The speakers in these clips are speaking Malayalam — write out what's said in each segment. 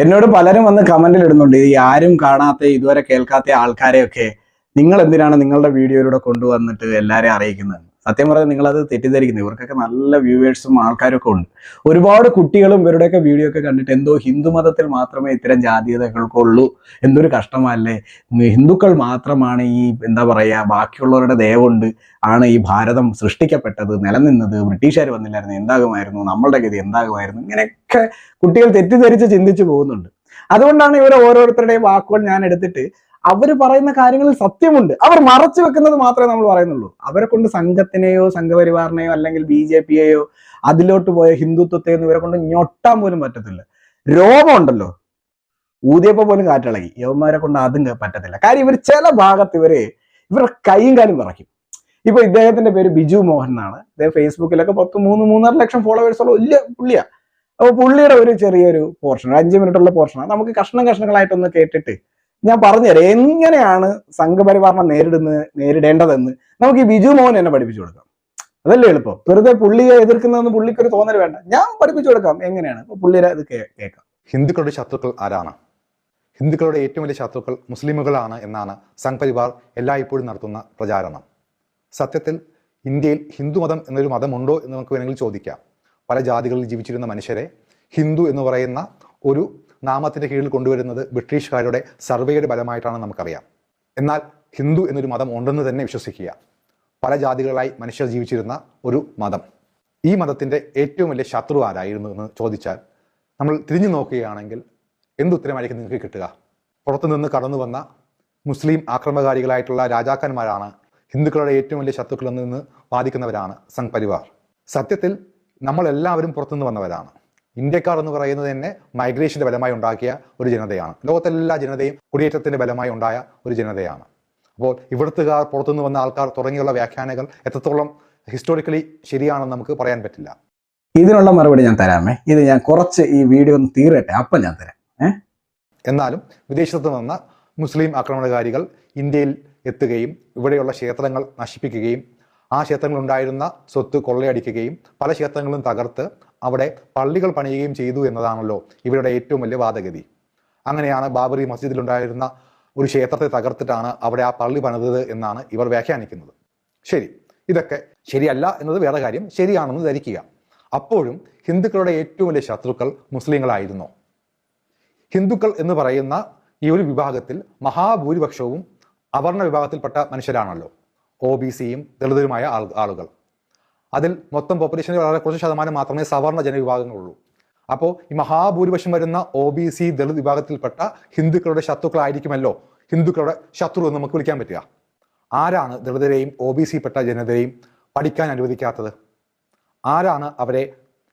എന്നോട് പലരും വന്ന് കമന്റിൽ ഇടുന്നുണ്ട്, ഈ ആരും കാണാത്ത ഇതുവരെ കേൾക്കാത്ത ആൾക്കാരെയൊക്കെ നിങ്ങൾ എന്തിനാണ് നിങ്ങളുടെ വീഡിയോയിലൂടെ കൊണ്ടുവന്നിട്ട് എല്ലാവരെയും അറിയിക്കുന്നത്. സത്യം പറഞ്ഞാൽ നിങ്ങളത് തെറ്റിദ്ധരിക്കുന്നു. ഇവർക്കൊക്കെ നല്ല വ്യൂവേഴ്സും ആൾക്കാരും ഒക്കെ ഉണ്ട്. ഒരുപാട് കുട്ടികളും ഇവരുടെയൊക്കെ വീഡിയോ ഒക്കെ കണ്ടിട്ട് എന്തോ ഹിന്ദു മതത്തിൽ മാത്രമേ ഇത്തരം ജാതീയതകൾക്കുള്ളൂ, എന്തൊരു കഷ്ടമല്ലേ, ഹിന്ദുക്കൾ മാത്രമാണ് ഈ എന്താ പറയുക ബാക്കിയുള്ളവരുടെ ദയവുണ്ട് ആണ് ഈ ഭാരതം സൃഷ്ടിക്കപ്പെട്ടത്, നിലനിന്നത്, ബ്രിട്ടീഷുകാർ വന്നില്ലായിരുന്നു എന്താകുമായിരുന്നു, നമ്മളുടെ ഗതി എന്താകുമായിരുന്നു, ഇങ്ങനെയൊക്കെ കുട്ടികൾ തെറ്റിദ്ധരിച്ച് ചിന്തിച്ചു പോകുന്നുണ്ട്. അതുകൊണ്ടാണ് ഇവർ ഓരോരുത്തരുടെയും വാക്കുകൾ ഞാൻ എടുത്തിട്ട് അവർ പറയുന്ന കാര്യങ്ങളിൽ സത്യമുണ്ട്, അവർ മറച്ചു വെക്കുന്നത് മാത്രമേ നമ്മൾ പറയുന്നുള്ളൂ. അവരെ കൊണ്ട് സംഘത്തിനെയോ സംഘപരിവാറിനെയോ അല്ലെങ്കിൽ BJP-യെയോ അതിലോട്ട് പോയ ഹിന്ദുത്വത്തെയോ ഇവരെ കൊണ്ട് ഞൊട്ടാൻ പോലും പറ്റത്തില്ല. രോമമുണ്ടല്ലോ, ഊതിയപ്പോ പോലും കാറ്റിളകി. യവന്മാരെ കൊണ്ട് അതും പറ്റത്തില്ല. കാര്യം ഇവർ ചില ഭാഗത്ത് ഇവരുടെ കൈയും കാലും വിറയ്ക്കും. ഇപ്പൊ ഇദ്ദേഹത്തിന്റെ പേര് ബിജു മോഹൻ എന്നാണ്. ഇദ്ദേഹം ഫേസ്ബുക്കിലൊക്കെ 3.5 ലക്ഷം ഫോളോവേഴ്സുള്ള വലിയ പുള്ളിയാ. അപ്പൊ പുള്ളിയുടെ ഒരു ചെറിയൊരു പോർഷൻ, 5 മിനിറ്റുള്ള പോർഷനാണ്. നമുക്ക് കഷ്ണങ്ങളായിട്ടൊന്ന് കേട്ടിട്ട് ഞാൻ പറഞ്ഞുതരാം എങ്ങനെയാണ് സംഘപരിവാറിനെ നേരിടേണ്ടതെന്ന്. നമുക്ക് ഈ ബിജു മോഹൻ എന്നെ പഠിപ്പിച്ചു കൊടുക്കാം. അതല്ലേ എളുപ്പം. വെറുതെ പുള്ളിയെ എതിർക്കുന്നതെന്ന് പുള്ളിക്കൊരു തോന്നൽ വേണ്ട, ഞാൻ പഠിപ്പിച്ചു കൊടുക്കാം എങ്ങനെയാണ്. അപ്പൊ പുള്ളിയുടെ ഇത് കേൾക്കാം. ഹിന്ദുക്കളുടെ ശത്രുക്കൾ ആരാണ്? ഹിന്ദുക്കളുടെ ഏറ്റവും വലിയ ശത്രുക്കൾ മുസ്ലിമുകളാണ് എന്നാണ് സംഘപരിവാർ എല്ലായ്പ്പോഴും നടത്തുന്ന പ്രചാരണം. സത്യത്തിൽ ഇന്ത്യയിൽ ഹിന്ദുമതം എന്നൊരു മതമുണ്ടോ എന്ന് നമുക്ക് വേണമെങ്കിൽ ചോദിക്കാം. പല ജാതികളിൽ ജീവിച്ചിരുന്ന മനുഷ്യരെ ഹിന്ദു എന്ന് പറയുന്ന ഒരു നാമത്തിന്റെ കീഴിൽ കൊണ്ടുവരുന്നത് ബ്രിട്ടീഷുകാരുടെ സർവേയുടെ ഫലമായിട്ടാണ് നമുക്കറിയാം. എന്നാൽ ഹിന്ദു എന്നൊരു മതം ഉണ്ടെന്ന് തന്നെ വിശ്വസിക്കുക. പല ജാതികളായി മനുഷ്യർ ജീവിച്ചിരുന്ന ഒരു മതം. ഈ മതത്തിന്റെ ഏറ്റവും വലിയ ശത്രു ആരായിരുന്നു എന്ന് ചോദിച്ചാൽ നമ്മൾ തിരിഞ്ഞു നോക്കുകയാണെങ്കിൽ എന്തുത്തരമായിരിക്കും നിങ്ങൾക്ക് കിട്ടുക? പുറത്തുനിന്ന് കടന്നു വന്ന മുസ്ലിം ആക്രമണകാരികളായിട്ടുള്ള രാജാക്കന്മാരാണ് ഹിന്ദുക്കളുടെ ഏറ്റവും വലിയ ശത്രുക്കൾ എന്ന് വാദിക്കുന്നവരാണ് സംഘ് പരിവാർ. സത്യത്തിൽ നമ്മളെല്ലാവരും പുറത്തുനിന്ന് വന്നവരാണ്. ഇന്ത്യക്കാർ എന്ന് പറയുന്നത് തന്നെ മൈഗ്രേഷന്റെ ഫലമായി ഉണ്ടാക്കിയ ഒരു ജനതയാണ്. ലോകത്തെല്ലാ ജനതയും കുടിയേറ്റത്തിന്റെ ഫലമായി ഉണ്ടായ ഒരു ജനതയാണ്. അപ്പോൾ ഇവിടുത്തുകാർ, പുറത്തുനിന്ന് വന്ന ആൾക്കാർ തുടങ്ങിയുള്ള വ്യാഖ്യാനങ്ങൾ എത്രത്തോളം ഹിസ്റ്റോറിക്കലി ശരിയാണെന്ന് നമുക്ക് പറയാൻ പറ്റില്ല. ഇതിനുള്ള മറുപടി ഞാൻ തരാമേ. ഇത് ഞാൻ കുറച്ച് ഈ വീഡിയോ ഒന്ന് തീരട്ടെ, അപ്പം ഞാൻ തരാം. എന്നാലും വിദേശത്ത് വന്ന മുസ്ലിം ആക്രമണകാരികൾ ഇന്ത്യയിൽ എത്തുകയും ഇവിടെയുള്ള ക്ഷേത്രങ്ങൾ നശിപ്പിക്കുകയും ആ ക്ഷേത്രങ്ങളുണ്ടായിരുന്ന സ്വത്ത് കൊള്ളയടിക്കുകയും പല ക്ഷേത്രങ്ങളും തകർത്ത് അവിടെ പള്ളികൾ പണിയുകയും ചെയ്തു എന്നതാണല്ലോ ഇവരുടെ ഏറ്റവും വലിയ വാദഗതി. അങ്ങനെയാണ് ബാബറി മസ്ജിദിലുണ്ടായിരുന്ന ഒരു ക്ഷേത്രത്തെ തകർത്തിട്ടാണ് അവിടെ ആ പള്ളി പണിതത് എന്നാണ് ഇവർ വ്യാഖ്യാനിക്കുന്നത്. ശരി, ഇതൊക്കെ ശരിയല്ല എന്നത് വേറെ കാര്യം, ശരിയാണെന്ന് ധരിക്കുക. അപ്പോഴും ഹിന്ദുക്കളുടെ ഏറ്റവും വലിയ ശത്രുക്കൾ മുസ്ലിങ്ങളായിരുന്നോ? ഹിന്ദുക്കൾ എന്ന് പറയുന്ന ഈ ഒരു വിഭാഗത്തിൽ മഹാഭൂരിപക്ഷവും അവർണ വിഭാഗത്തിൽപ്പെട്ട മനുഷ്യരാണല്ലോ. OBC-യും ദളിതരുമായ ആളുകൾ. അതിൽ മൊത്തം പോപ്പുലേഷനിൽ വളരെ കുറച്ച് ശതമാനം മാത്രമേ സവർണ ജനവിഭാഗങ്ങളുള്ളൂ. അപ്പോൾ ഈ മഹാഭൂരിപക്ഷം വരുന്ന OBC ദളിത് വിഭാഗത്തിൽപ്പെട്ട ഹിന്ദുക്കളുടെ ശത്രുക്കളായിരിക്കുമല്ലോ ഹിന്ദുക്കളുടെ ശത്രു എന്ന് നമുക്ക് വിളിക്കാൻ പറ്റുക. ആരാണ് ദളിതരെയും OBC പെട്ട ജനതയെയും പഠിക്കാൻ അനുവദിക്കാത്തത്? ആരാണ് അവരെ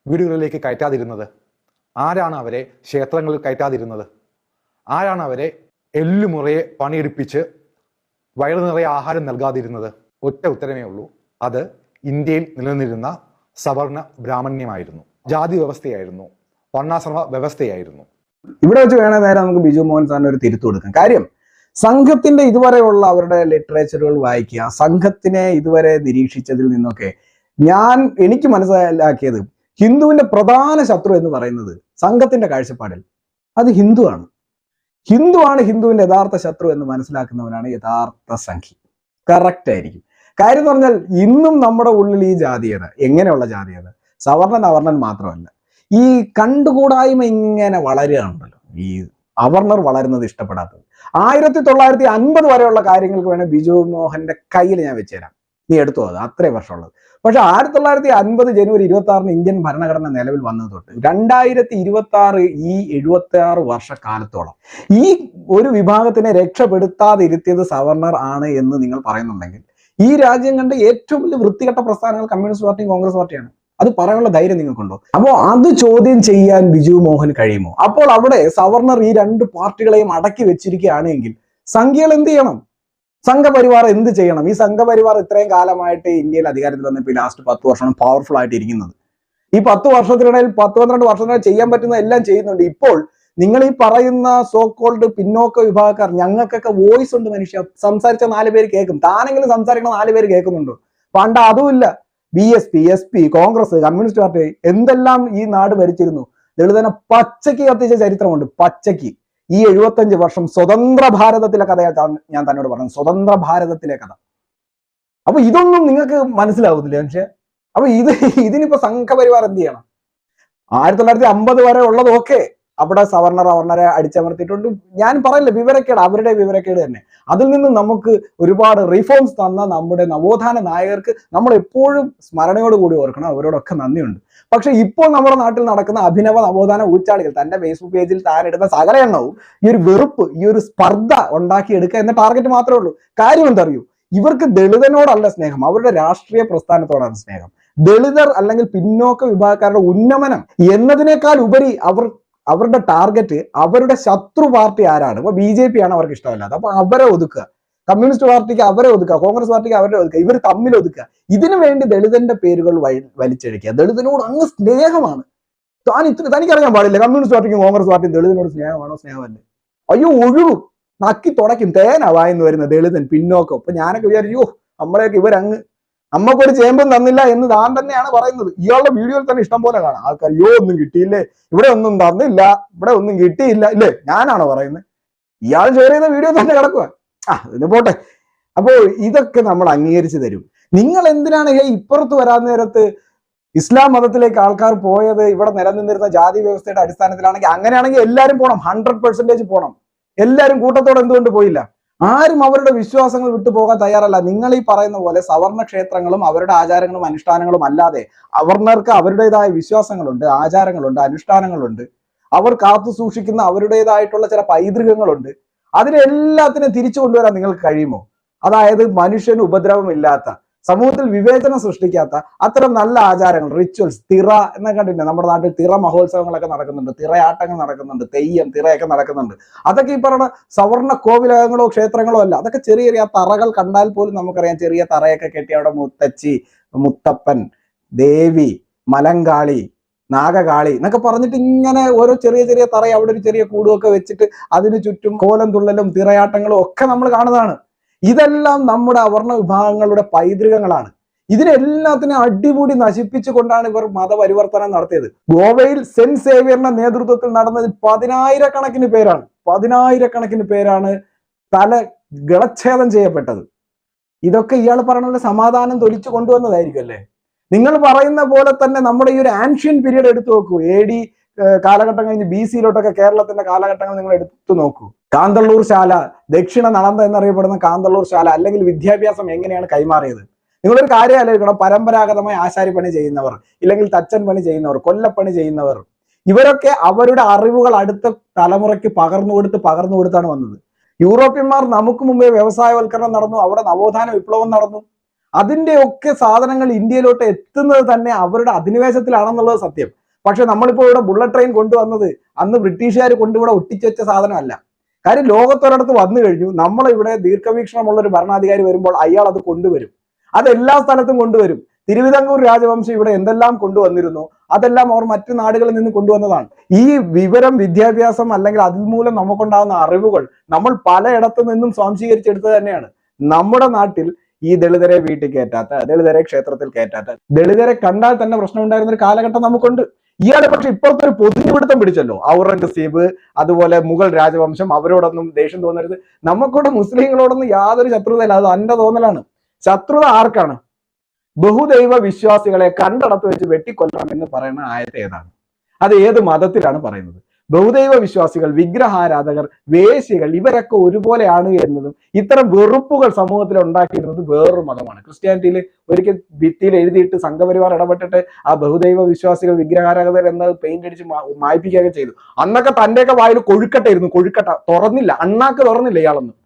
വീടുകളിലേക്ക് കയറ്റാതിരുന്നത്? ആരാണ് അവരെ ക്ഷേത്രങ്ങളിൽ കയറ്റാതിരുന്നത്? ആരാണ് അവരെ എല്ലുമുറയെ പണിയെടുപ്പിച്ച് വയറു നിറയെ ആഹാരം നൽകാതിരുന്നത്? ഒറ്റ ഉത്തരമേ ഉള്ളൂ, അത് ഇന്ത്യയിൽ നിലനിന്നിരുന്ന സവർണ ബ്രാഹ്മണ്യമായിരുന്നു, ജാതി വ്യവസ്ഥയായിരുന്നു, വർണ്ണാശ്രമ വ്യവസ്ഥയായിരുന്നു. ഇവിടെ വെച്ച് വേണേ നേരെ നമുക്ക് ബിജു മോഹൻ സാറിന് ഒരു തിരുത്തു കൊടുക്കാം. കാര്യം സംഘത്തിന്റെ ഇതുവരെയുള്ള അവരുടെ ലിറ്ററേച്ചറുകൾ വായിക്കുക, സംഘത്തിനെ ഇതുവരെ നിരീക്ഷിച്ചതിൽ നിന്നൊക്കെ എനിക്ക് മനസ്സിലാക്കിയത് ഹിന്ദുവിന്റെ പ്രധാന ശത്രു എന്ന് പറയുന്നത് സംഘത്തിന്റെ കാഴ്ചപ്പാടിൽ അത് ഹിന്ദുവാണ്. ഹിന്ദുവിന്റെ യഥാർത്ഥ ശത്രു എന്ന് മനസ്സിലാക്കുന്നവനാണ് യഥാർത്ഥ സംഘി. കറക്റ്റ് ആയിരിക്കും. കാര്യം എന്ന് പറഞ്ഞാൽ ഇന്നും നമ്മുടെ ഉള്ളിൽ ഈ ജാതീയത, എങ്ങനെയുള്ള ജാതീയത, സവർണൻ അവർണൻ മാത്രമല്ല, ഈ കണ്ടുകൂടായ്മ ഇങ്ങനെ വളരുകയാണല്ലോ. ഈ അവർണർ വളരുന്നത് ഇഷ്ടപ്പെടാത്തത് 1950 വരെയുള്ള കാര്യങ്ങൾക്ക് വേണേൽ ബിജു മോഹന്റെ കയ്യിൽ ഞാൻ വെച്ചുതരാം, നീ എടുത്തോ, അത് അത്രയും വർഷമുള്ളത്. പക്ഷെ 1950 ജനുവരി 26 ഇന്ത്യൻ ഭരണഘടന നിലവിൽ വന്നത് തൊട്ട് 2026 ഈ 76 വർഷക്കാലത്തോളം ഈ ഒരു വിഭാഗത്തിനെ രക്ഷപ്പെടുത്താതിരുത്തിയത് സവർണർ ആണ് എന്ന് നിങ്ങൾ പറയുന്നുണ്ടെങ്കിൽ ഈ രാജ്യം കണ്ട ഏറ്റവും വലിയ വൃത്തികെട്ട പ്രസ്ഥാനങ്ങൾ കമ്മ്യൂണിസ്റ്റ് പാർട്ടിയും കോൺഗ്രസ് പാർട്ടിയാണ്. അത് പറയാനുള്ള ധൈര്യം നിങ്ങൾക്കുണ്ടോ? അപ്പോൾ അത് ചോദ്യം ചെയ്യാൻ ബിജു മോഹൻ കഴിയുമോ? അപ്പോൾ അവിടെ സവർണർ ഈ 2 പാർട്ടികളെയും അടക്കി വെച്ചിരിക്കുകയാണെങ്കിൽ സംഖ്യകൾ എന്ത് ചെയ്യണം? സംഘപരിവാർ എന്ത് ചെയ്യണം? ഈ സംഘപരിവാർ ഇത്രയും കാലമായിട്ട് ഇന്ത്യയിൽ അധികാരത്തിൽ വന്നപ്പോൾ ലാസ്റ്റ് 10 വർഷമാണ് പവർഫുൾ ആയിട്ട് ഇരിക്കുന്നത്. ഈ 10 വർഷത്തിനിടയിൽ 10-12 വർഷത്തിനിടയിൽ ചെയ്യാൻ പറ്റുന്ന എല്ലാം ചെയ്യുന്നുണ്ട്. ഇപ്പോൾ നിങ്ങൾ ഈ പറയുന്ന സോ കോൾഡ് പിന്നോക്ക വിഭാഗക്കാർ, ഞങ്ങൾക്കൊക്കെ വോയിസ് ഉണ്ട് മനുഷ്യ, സംസാരിച്ച 4 പേര് കേൾക്കും. താനെങ്കിലും സംസാരിക്കുന്ന 4 പേര് കേൾക്കുന്നുണ്ടോ? പണ്ട് അതുമില്ല. BSP, SP, Congress, communist party എന്തെല്ലാം ഈ നാട് ഭരിച്ചിരുന്നു. ദളിതനെ പച്ചയ്ക്ക് കത്തിച്ച ചരിത്രമുണ്ട്. പച്ചയ്ക്ക് ഈ 75 വർഷം സ്വതന്ത്ര ഭാരതത്തിലെ കഥയാണ് ഞാൻ തന്നോട് പറഞ്ഞത്. സ്വതന്ത്ര ഭാരതത്തിലെ കഥ. അപ്പൊ ഇതൊന്നും നിങ്ങൾക്ക് മനസ്സിലാവുന്നില്ല മനുഷ്യ. അപ്പൊ ഇതിനിപ്പോ സംഘപരിവാർ എന്ത് ചെയ്യണം? 1950 വരെ ഉള്ളതൊക്കെ അവിടെ സവർണരെ അടിച്ചമർത്തിയിട്ടുണ്ട്. ഞാൻ പറയില്ല, വിവരക്കേട്, അവരുടെ വിവരക്കേട് തന്നെ. അതിൽ നിന്ന് നമുക്ക് ഒരുപാട് റിഫോംസ് തന്ന നമ്മുടെ നവോത്ഥാന നായകർക്ക് നമ്മൾ എപ്പോഴും സ്മരണയോട് കൂടി ഓർക്കണം. അവരോടൊക്കെ നന്ദിയുണ്ട്. പക്ഷെ ഇപ്പോൾ നമ്മുടെ നാട്ടിൽ നടക്കുന്ന അഭിനവ നവോത്ഥാന ഊച്ചാളികൾ തന്റെ ഫേസ്ബുക്ക് പേജിൽ താൻ ഇടുന്ന സകല എണ്ണവും ഈ ഒരു വെറുപ്പ്, ഈ ഒരു സ്പർദ്ധ ഉണ്ടാക്കിയെടുക്കുക എന്ന ടാർഗറ്റ് മാത്രമേ ഉള്ളൂ. കാര്യം എന്തറിയൂ? ഇവർക്ക് ദളിതനോടല്ല സ്നേഹം, അവരുടെ രാഷ്ട്രീയ പ്രസ്ഥാനത്തോടാണ് സ്നേഹം. ദളിതർ അല്ലെങ്കിൽ പിന്നോക്ക വിഭാഗക്കാരുടെ ഉന്നമനം എന്നതിനേക്കാൾ ഉപരി അവരുടെ ടാർഗറ്റ് അവരുടെ ശത്രു പാർട്ടി ആരാണ്. ഇപ്പൊ BJP ആണ് അവർക്ക് ഇഷ്ടമല്ലാതെ, അപ്പൊ അവരെ ഒതുക്കുക. കമ്മ്യൂണിസ്റ്റ് പാർട്ടിക്ക് അവരെ ഒതുക്കുക, കോൺഗ്രസ് പാർട്ടിക്ക് അവരെ ഒതുക്കുക, ഇവർ തമ്മിൽ ഒതുക്കുക. ഇതിനു വേണ്ടി ദളിതന്റെ പേരുകൾ വലിച്ചഴിക്കുക. ദളിതനോട് അങ്ങ് സ്നേഹമാണ്. തനിക്കറിയാൻ പാടില്ല കമ്മ്യൂണിസ്റ്റ് പാർട്ടിക്കും കോൺഗ്രസ് പാർട്ടിയും ദളിതനോട് സ്നേഹമാണോ? സ്നേഹമല്ലേ? അയ്യോ, ഒഴുകും, നക്കി തുടയ്ക്കും, തേന വായിന്ന് വരുന്ന ദളിതൻ പിന്നോക്കം. ഇപ്പൊ ഞാനൊക്കെ വിചാരിച്ചു, നമ്മളെയൊക്കെ ഇവരങ്ങ് നമ്മക്കൊരു ചേമ്പും തന്നില്ല എന്ന് താൻ തന്നെയാണ് പറയുന്നത്. ഇയാളുടെ വീഡിയോയിൽ തന്നെ ഇഷ്ടം പോലെ കാണാം ആൾക്കാർ, അയ്യോ ഒന്നും കിട്ടിയില്ലേ, ഇവിടെ ഒന്നും തന്നില്ല, ഇവിടെ ഒന്നും കിട്ടിയില്ല, ഇല്ലേ? ഞാനാണോ പറയുന്നത്? ഇയാൾ ഷെയർ ചെയ്ത വീഡിയോ തന്നെ കിടക്കുക. ഇതിന് പോട്ടെ. അപ്പോ ഇതൊക്കെ നമ്മൾ അംഗീകരിച്ചു തരും. നിങ്ങൾ എന്തിനാണ് ഇപ്പുറത്ത് വരാൻ നേരത്ത് ഇസ്ലാം മതത്തിലേക്ക് ആൾക്കാർ പോയത്? ഇവിടെ നിലനിന്നിരുന്ന ജാതി വ്യവസ്ഥയുടെ അടിസ്ഥാനത്തിലാണെങ്കിൽ, അങ്ങനെയാണെങ്കിൽ എല്ലാവരും പോകണം, 100% പോകണം. എല്ലാവരും കൂട്ടത്തോടെ എന്തുകൊണ്ട് പോയില്ല? ആരും അവരുടെ വിശ്വാസങ്ങൾ വിട്ടു പോകാൻ തയ്യാറല്ല. നിങ്ങൾ ഈ പറയുന്ന പോലെ സവർണ ക്ഷേത്രങ്ങളും അവരുടെ ആചാരങ്ങളും അനുഷ്ഠാനങ്ങളും അല്ലാതെ അവർണർക്ക് അവരുടേതായ വിശ്വാസങ്ങളുണ്ട്, ആചാരങ്ങളുണ്ട്, അനുഷ്ഠാനങ്ങളുണ്ട്. അവർ കാത്തു സൂക്ഷിക്കുന്ന അവരുടേതായിട്ടുള്ള ചില പൈതൃകങ്ങളുണ്ട്. അതിനെല്ലാത്തിനും തിരിച്ചു കൊണ്ടുവരാൻ നിങ്ങൾക്ക് കഴിയുമോ? അതായത് മനുഷ്യന് ഉപദ്രവമില്ലാത്ത, സമൂഹത്തിൽ വിവേചനം സൃഷ്ടിക്കാത്ത അത്തരം നല്ല ആചാരങ്ങൾ, റിച്വൽസ്, തിറ എന്നൊക്കെ കണ്ടിട്ടുണ്ട്. നമ്മുടെ നാട്ടിൽ തിറ മഹോത്സവങ്ങളൊക്കെ നടക്കുന്നുണ്ട്, തിറയാട്ടങ്ങൾ നടക്കുന്നുണ്ട്, തെയ്യം, തിറയൊക്കെ നടക്കുന്നുണ്ട്. അതൊക്കെ ഈ പറയുന്ന സവർണ കോവിലകങ്ങളോ ക്ഷേത്രങ്ങളോ അല്ല. അതൊക്കെ ചെറിയ ചെറിയ തറകൾ കണ്ടാൽ പോലും നമുക്കറിയാം. ചെറിയ തറയൊക്കെ കെട്ടി അവിടെ മുത്തച്ചി, മുത്തപ്പൻ, ദേവി, മലങ്കാളി, നാഗകാളി എന്നൊക്കെ പറഞ്ഞിട്ട് ഇങ്ങനെ ഓരോ ചെറിയ ചെറിയ തറ, അവിടെ ഒരു ചെറിയ കൂടുമൊക്കെ വെച്ചിട്ട് അതിന് ചുറ്റും കോലം തുള്ളലും തിറയാട്ടങ്ങളും ഒക്കെ നമ്മൾ കാണുന്നതാണ്. ഇതെല്ലാം നമ്മുടെ അവർണ വിഭാഗങ്ങളുടെ പൈതൃകങ്ങളാണ്. ഇതിനെല്ലാത്തിനും അടിപൊളി നശിപ്പിച്ചുകൊണ്ടാണ് ഇവർ മതപരിവർത്തനം നടത്തിയത്. ഗോവയിൽ സെന്റ് സേവിയറിന്റെ നേതൃത്വത്തിൽ നടന്നത് 10,000-കണക്കിന് പേരാണ്. 10,000-കണക്കിന് പേരാണ് തല ഗളച്ഛേദം ചെയ്യപ്പെട്ടത്. ഇതൊക്കെ ഇയാൾ പറഞ്ഞ സമാധാനം തൊലിച്ചു കൊണ്ടുവന്നതായിരിക്കും അല്ലേ? നിങ്ങൾ പറയുന്ന പോലെ തന്നെ നമ്മുടെ ഈ ഒരു ആൻഷ്യൻ പീരീഡ് എടുത്തു നോക്കൂ. AD കാലഘട്ടം കഴിഞ്ഞ് BC-ലോട്ടൊക്കെ കേരളത്തിന്റെ കാലഘട്ടങ്ങൾ നിങ്ങൾ എടുത്തു നോക്കൂ. കാന്തള്ളൂർ ശാല, ദക്ഷിണ നളന്ദ എന്നറിയപ്പെടുന്ന കാന്തള്ളൂർ ശാല, അല്ലെങ്കിൽ വിദ്യാഭ്യാസം എങ്ങനെയാണ് കൈമാറിയത്? നിങ്ങളൊരു കാര്യം ആലോചിക്കണം. പരമ്പരാഗതമായി ആശാരിപ്പണി ചെയ്യുന്നവർ, ഇല്ലെങ്കിൽ തച്ചൻ പണി ചെയ്യുന്നവർ, കൊല്ലപ്പണി ചെയ്യുന്നവർ, ഇവരൊക്കെ അവരുടെ അറിവുകൾ അടുത്ത തലമുറയ്ക്ക് പകർന്നു കൊടുത്താണ് വന്നത്. യൂറോപ്യന്മാർ നമുക്ക് മുമ്പേ വ്യവസായവൽക്കരണം നടന്നു, അവിടെ നവോത്ഥാന വിപ്ലവം നടന്നു. അതിന്റെ ഒക്കെ സാധനങ്ങൾ ഇന്ത്യയിലോട്ട് എത്തുന്നത് തന്നെ അവരുടെ അധിനിവേശത്തിലാണെന്നുള്ളത് സത്യം. പക്ഷെ നമ്മളിപ്പോൾ ഇവിടെ ബുള്ളറ്റ് ട്രെയിൻ കൊണ്ടുവന്നത് അന്ന് ബ്രിട്ടീഷുകാർ കൊണ്ടിവിടെ ഒട്ടിച്ചു വെച്ച സാധനമല്ല. കാര്യം ലോകത്തൊരിടത്ത് വന്നു കഴിഞ്ഞു. നമ്മളിവിടെ ദീർഘവീക്ഷണമുള്ള ഒരു ഭരണാധികാരി വരുമ്പോൾ അയാൾ അത് കൊണ്ടുവരും. അത് എല്ലാ സ്ഥലത്തും കൊണ്ടുവരും. തിരുവിതാംകൂർ രാജവംശം ഇവിടെ എന്തെല്ലാം കൊണ്ടുവന്നിരുന്നു അതെല്ലാം അവർ മറ്റു നാടുകളിൽ നിന്ന് കൊണ്ടുവന്നതാണ്. ഈ വിവരം, വിദ്യാഭ്യാസം, അല്ലെങ്കിൽ അതിൽ മൂലം നമുക്കുണ്ടാകുന്ന അറിവുകൾ നമ്മൾ പലയിടത്തു നിന്നും സ്വാംശീകരിച്ചെടുത്തത് തന്നെയാണ്. നമ്മുടെ നാട്ടിൽ ഈ ദളിതരെ വീട്ടിൽ കയറ്റാത്ത, ദളിതരെ ക്ഷേത്രത്തിൽ കയറ്റാത്ത, ദളിതരെ കണ്ടാൽ തന്നെ പ്രശ്നം ഉണ്ടായിരുന്ന ഒരു കാലഘട്ടം നമുക്കുണ്ട്. ഇയാളെ പക്ഷെ ഇപ്പോഴത്തെ ഒരു പൊതുപിടുത്തം പിടിച്ചല്ലോ. ഔറംഗസീബ്, അതുപോലെ മുഗൾ രാജവംശം, അവരോടൊന്നും ദേഷ്യം തോന്നരുത്. നമുക്കൂടെ മുസ്ലിങ്ങളോടൊന്നും യാതൊരു ശത്രുതയില്ല. അത് എന്റെ തോന്നലാണ്. ശത്രുത ആർക്കാണ്? ബഹുദൈവ വിശ്വാസികളെ കണ്ടടത്ത് വെച്ച് വെട്ടിക്കൊല്ലണം എന്ന് പറയുന്ന ആയത്ത് ഏതാണ്? അത് ഏത് മതത്തിലാണ് പറയുന്നത്? ബഹുദൈവ വിശ്വാസികൾ, വിഗ്രഹാരാധകർ, വേശ്യകൾ, ഇവരൊക്കെ ഒരുപോലെയാണ് എന്നതും ഇത്തരം വെറുപ്പുകൾ സമൂഹത്തിൽ ഉണ്ടാക്കിയിരുന്നത് വേറൊരു മതമാണ്. ക്രിസ്ത്യാനിറ്റിയിൽ ഒരിക്കൽ ഭിത്തിയിൽ എഴുതിയിട്ട് സംഘപരിവാർ ഇടപെട്ടിട്ട് ആ ബഹുദൈവ വിശ്വാസികൾ, വിഗ്രഹാരാധകർ എന്നത് പെയിന്റ് അടിച്ച് മായ്പിക്കുകയൊക്കെ ചെയ്തു. അന്നൊക്കെ തന്റെയൊക്കെ വായിൽ കൊഴുക്കട്ടായിരുന്നു. കൊഴുക്കട്ട തുറന്നില്ല, അണ്ണാക്ക് തുറന്നില്ല ഇയാളൊന്നും.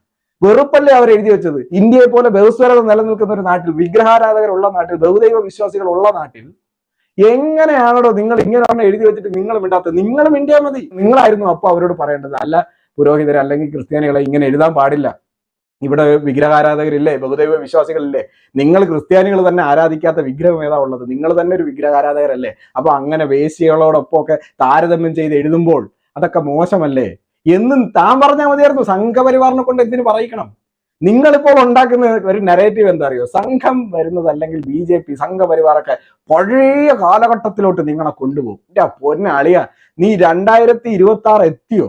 വെറുപ്പല്ലേ അവർ എഴുതി വെച്ചത്. ഇന്ത്യയെ പോലെ ബഹുസ്വരത നിലനിൽക്കുന്ന ഒരു നാട്ടിൽ, വിഗ്രഹാരാധകരുള്ള നാട്ടിൽ, ബഹുദൈവ വിശ്വാസികൾ ഉള്ള നാട്ടിൽ എങ്ങനെയാണോ നിങ്ങൾ ഇങ്ങനെയാണ് എഴുതി വെച്ചിട്ട് നിങ്ങൾ മിണ്ടാത്തത്? നിങ്ങൾ മിണ്ടിയാൽ മതി. നിങ്ങളായിരുന്നു അപ്പൊ അവരോട് പറയേണ്ടത്. അല്ല പുരോഹിതരെ അല്ലെങ്കിൽ ക്രിസ്ത്യാനികളെ ഇങ്ങനെ എഴുതാൻ പാടില്ല, ഇവിടെ വിഗ്രഹാരാധകരില്ലേ, ബഹുദൈവ വിശ്വാസികളില്ലേ, നിങ്ങൾ ക്രിസ്ത്യാനികൾ തന്നെ ആരാധിക്കാത്ത വിഗ്രഹം ഏതാ ഉള്ളത്? നിങ്ങൾ തന്നെ ഒരു വിഗ്രഹാരാധകരല്ലേ? അപ്പൊ അങ്ങനെ വേശ്യകളോടൊപ്പം ഒക്കെ താരതമ്യം ചെയ്ത് എഴുതുമ്പോൾ അതൊക്കെ മോശമല്ലേ എന്നും താൻ പറഞ്ഞാൽ മതിയായിരുന്നു. സംഘപരിവാറിനെ കൊണ്ട് എന്തിനു പറയിക്കണം? നിങ്ങളിപ്പോൾ ഉണ്ടാക്കുന്ന ഒരു നെറേറ്റീവ് എന്താ അറിയോ? സംഘം വരുന്നത് അല്ലെങ്കിൽ BJP സംഘപരിവാറൊക്കെ പഴയ കാലഘട്ടത്തിലോട്ട് നിങ്ങളെ കൊണ്ടുപോകും. എന്റെ പൊന്നളിയ, നീ 2026 എത്തിയോ?